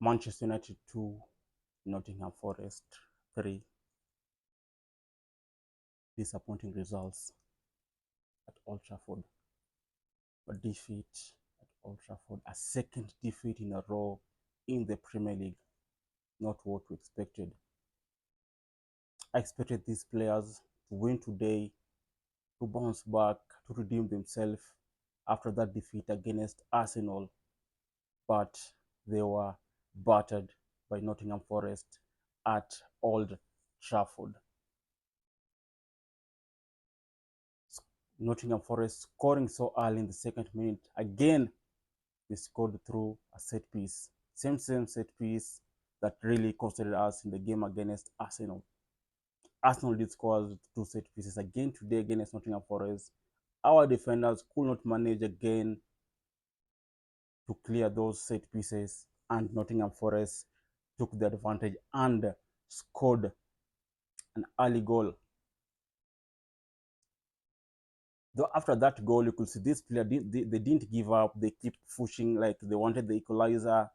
Manchester United 2, Nottingham Forest 3. Disappointing results at Old Trafford. A defeat at Old Trafford, a second defeat in a row in the Premier League. Not what we expected. I expected these players to win today, to bounce back, to redeem themselves after that defeat against Arsenal, but they were battered by Nottingham Forest at Old Trafford. Nottingham Forest scoring so early in the second minute. Again, they scored through a set piece. Same set piece that really costed us in the game against Arsenal. Arsenal did score two set pieces again today against Nottingham Forest. Our defenders could not manage again to clear those set pieces, and Nottingham Forest took the advantage and scored an early goal. Though after that goal, you could see this player, they didn't give up. They keep pushing like they wanted the equalizer,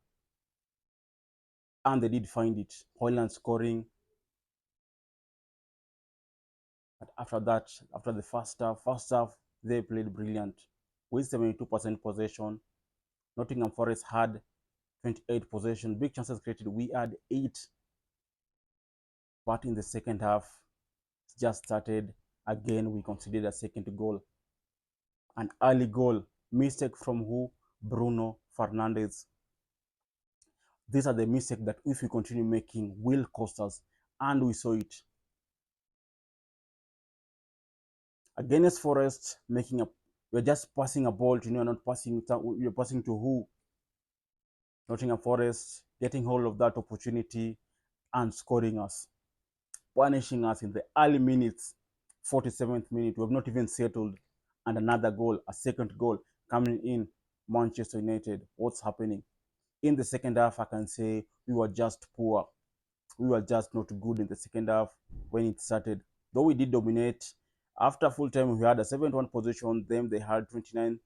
and they did find it. Hoyland scoring. But after that, after the first half, they played brilliant. With 72% possession, Nottingham Forest had 28 possession. Big chances created, we had 8. But in the second half, it just started. Again, we conceded a second goal. An early goal. Mistake from who? Bruno Fernandes. These are the mistakes that if we continue making will cost us. And we saw it. Against Forest, we're just passing a ball to, not passing, you're passing to who? Nottingham Forest getting hold of that opportunity and scoring us, punishing us in the early minutes. 47th minute, we have not even settled, and another goal, a second goal coming in. Manchester United, what's happening? In the second half, I can say we were just poor. We were just not good in the second half when it started. Though we did dominate, after full time we had a 71 position, then they had 29%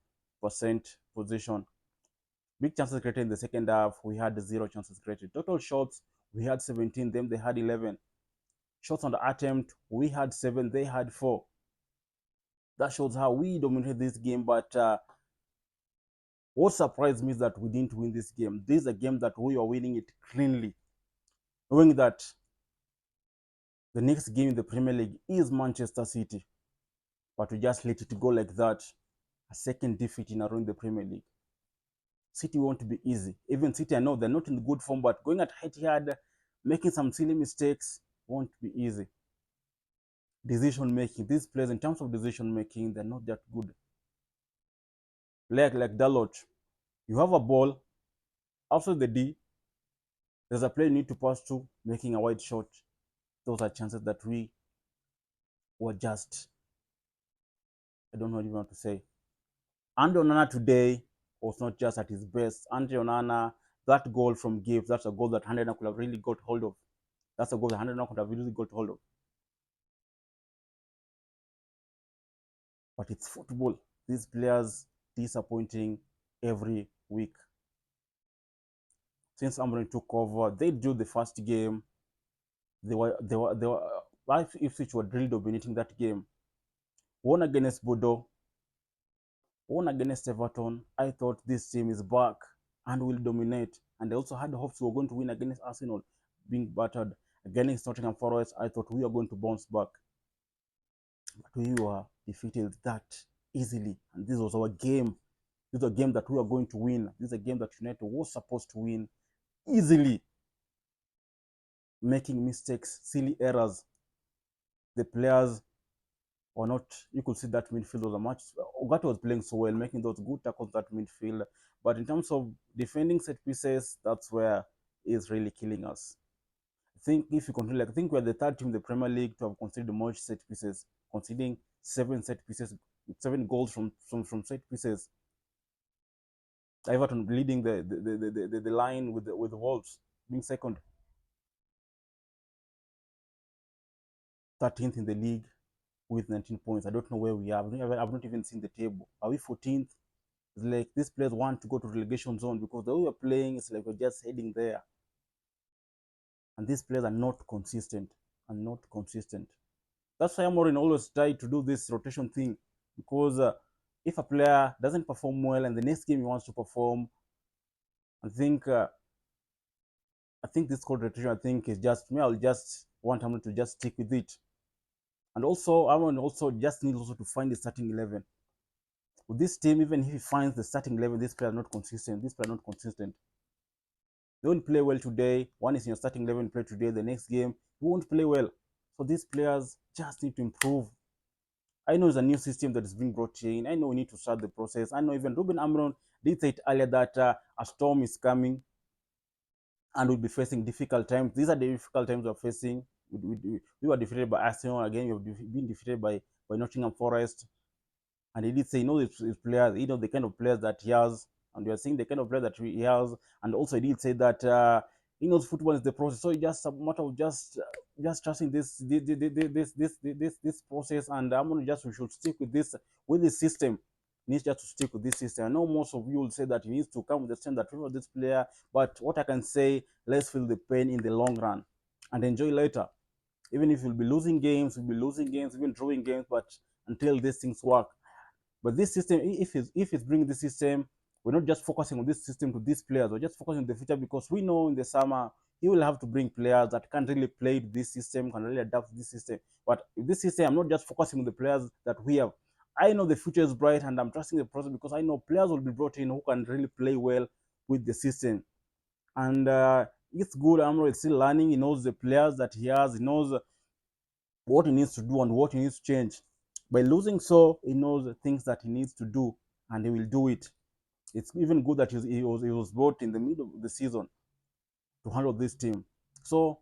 position. Big chances created in the second half, we had 0 chances created. Total shots, we had 17, then they had 11. Shots on the attempt, we had 7, they had 4. That shows how we dominated this game, but what surprised me is that we didn't win this game. This is a game that we are winning it cleanly, knowing that the next game in the Premier League is Manchester City, but we just let it go like that. A second defeat in a row in the Premier League. City won't be easy. Even City, I know they're not in good form, but going at Etihad, making some silly mistakes won't be easy. Decision making, these players in terms of decision making, they're not that good. Like Dalot, you have a ball after the D, there's a player you need to pass to, making a wide shot. Those are chances that we were just, I don't know what you want to say. Andre Onana today was not just at his best. Andre Onana, that goal from Gibbs, that's a goal that Handena could have really got hold of. That's a goal that Handena could have really got hold of. But it's football. These players disappointing every week. Since Amorim took over, they drew the first game. They were Ipswich were really dominating that game. Won against Bordeaux, won against Everton. I thought this team is back and will dominate. And they also had hopes we were going to win against Arsenal, being battered. Against Nottingham Forest, I thought we were going to bounce back. But we were defeated that easily. And this was our game. This is a game that we were going to win. This is a game that United was supposed to win easily. Making mistakes, silly errors. The players were not, you could see that midfield was a match. Ogata was playing so well, making those good tackles that midfield. But in terms of defending set pieces, that's where it's really killing us. I think if you continue, I think we're the third team in the Premier League to have conceded more set pieces, conceding 7 set pieces, 7 goals from set pieces. Everton leading the line with the Wolves, being second. 13th in the league with 19 points. I don't know where we are. I've not even seen the table. Are we 14th? It's like these players want to go to relegation zone because the way we're playing is like we're just heading there, and these players are not consistent and not consistent. That's why Amorin always try to do this rotation thing because if a player doesn't perform well and the next game he wants to perform, I think uh, I think this code rotation I think is just me. I'll just want Amorin to just stick with it, and also Amorin also just needs also to find the starting 11 with this team. Even if he finds the starting 11, this player are not consistent. This player are not consistent. They won't play well today. One is in your starting 11 play today. The next game he won't play well. So these players just need to improve. I know it's a new system that is being brought in. I know we need to start the process. I know even Ruben Amron did say it earlier that a storm is coming and we'll be facing difficult times. These are the difficult times we're facing. We were defeated by Arsenal again. We've been defeated by Nottingham Forest. And he did say, his players, the kind of players that he has, and we are seeing the kind of players that he has. And also, he did say that he knows football is the process. So it's just a matter of just trusting this process. And I'm gonna just we should stick with this system. He needs just to stick with this system. I know most of you will say that he needs to come with the system that favors this player, but what I can say, let's feel the pain in the long run and enjoy later. Even if you'll be losing games, we'll be losing games, even drawing games, but until these things work. But this system, if it's bringing this system, we're not just focusing on this system to these players. We're just focusing on the future because we know in the summer he will have to bring players that can really play this system, can really adapt to this system. But with this system, I'm not just focusing on the players that we have. I know the future is bright, and I'm trusting the process because I know players will be brought in who can really play well with the system. And it's good. Amro is still learning. He knows the players that he has. He knows what he needs to do and what he needs to change. By losing so, he knows the things that he needs to do and he will do it. It's even good that he was brought in the middle of the season to handle this team. So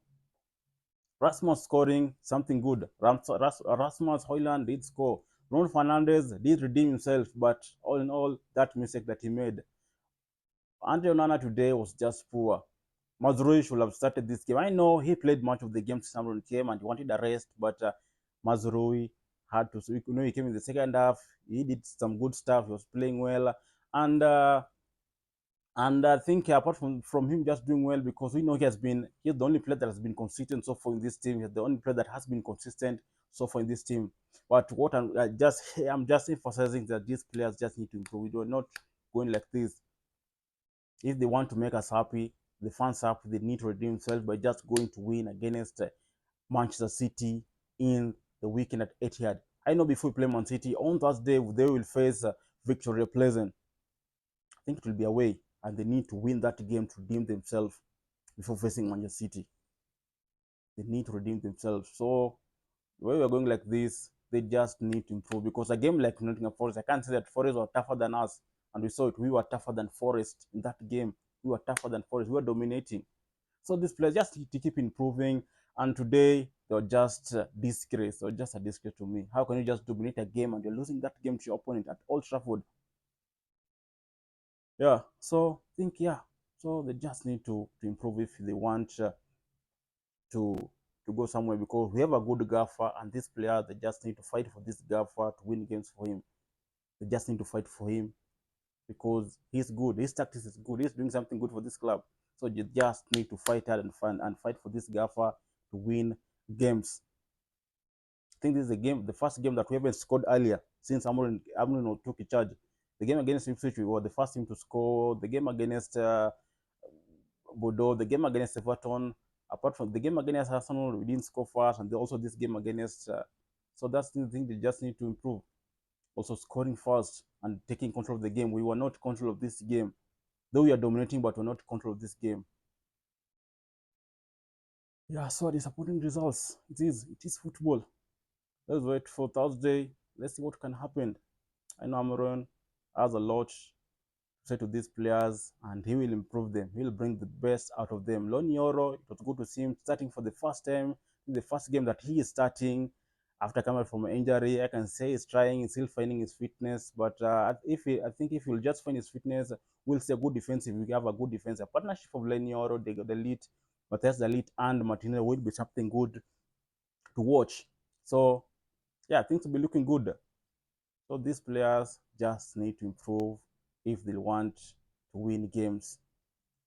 Rasmus scoring something good. Rasmus Hoyland did score. Ron Fernandez did redeem himself, but all in all, that mistake that he made. Andre Onana today was just poor. Mazrui should have started this game. I know he played much of the game since Cameroon came and he wanted a rest, but Mazrui had to. So he came in the second half. He did some good stuff. He was playing well, and uh, and I think apart from him just doing well, because we know he's the only player that has been consistent so far in this team. He's the only player that has been consistent so far in this team. But what I'm just emphasizing that these players just need to improve. We are not going like this. If they want to make us happy, the fans happy, they need to redeem themselves by just going to win against Manchester City in the weekend at Etihad. I know before we play Man City on Thursday, they will face Victoria Pleasant. I think it will be away, and they need to win that game to redeem themselves before facing Manchester City. They need to redeem themselves. So when we're going like this, they just need to improve because a game like Nottingham Forest, I can't say that Forest were tougher than us, and we saw it. We were tougher than Forest in that game. We were tougher than Forest. We were dominating. So these players just need to keep improving. And today they're just disgrace, or just a disgrace to me. How can you just dominate a game and you're losing that game to your opponent at Old Trafford? Yeah. So I think So they just need to improve if they want to to go somewhere because we have a good gaffer, and this player they just need to fight for this gaffer to win games for him. They just need to fight for him because he's good. His tactics is good. He's doing something good for this club. So you just need to fight hard and fight for this gaffer to win games. I think this is the first game that we haven't scored earlier since Amorin took charge. The game against Ipswich, we were the first team to score. The game against Bordeaux, the game against Everton, apart from the game against Arsenal, we didn't score fast, and also this game against. So that's the thing they just need to improve. Also scoring fast and taking control of the game. We were not control of this game, though we are dominating, but we're not control of this game. Yeah, so disappointing results. It is. It is football. Let's wait for Thursday. Let's see what can happen. I know Amaron has a lot say to these players, and he will improve them. He will bring the best out of them. Lonioro, it was good to see him starting for the first time. The first game that he is starting after coming from an injury, I can say he's trying, he's still finding his fitness. But I think if he'll just find his fitness, we'll see a good defensive. We have a good defense. A partnership of Lenioro, the lead, Matthias the lead, and Martinez will be something good to watch. So yeah, things will be looking good. So these players just need to improve if they want to win games.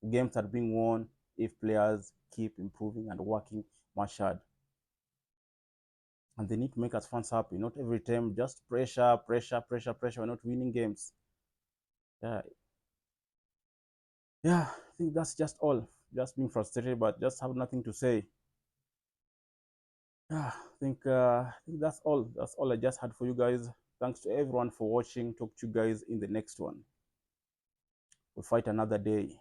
Games are being won if players keep improving and working much hard. And they need to make us fans happy. Not every time just pressure, pressure, pressure, pressure. We're not winning games. Yeah, yeah. I think that's just all. Just being frustrated, but just have nothing to say. Yeah, I think that's all. That's all I just had for you guys. Thanks to everyone for watching. Talk to you guys in the next one. We'll fight another day.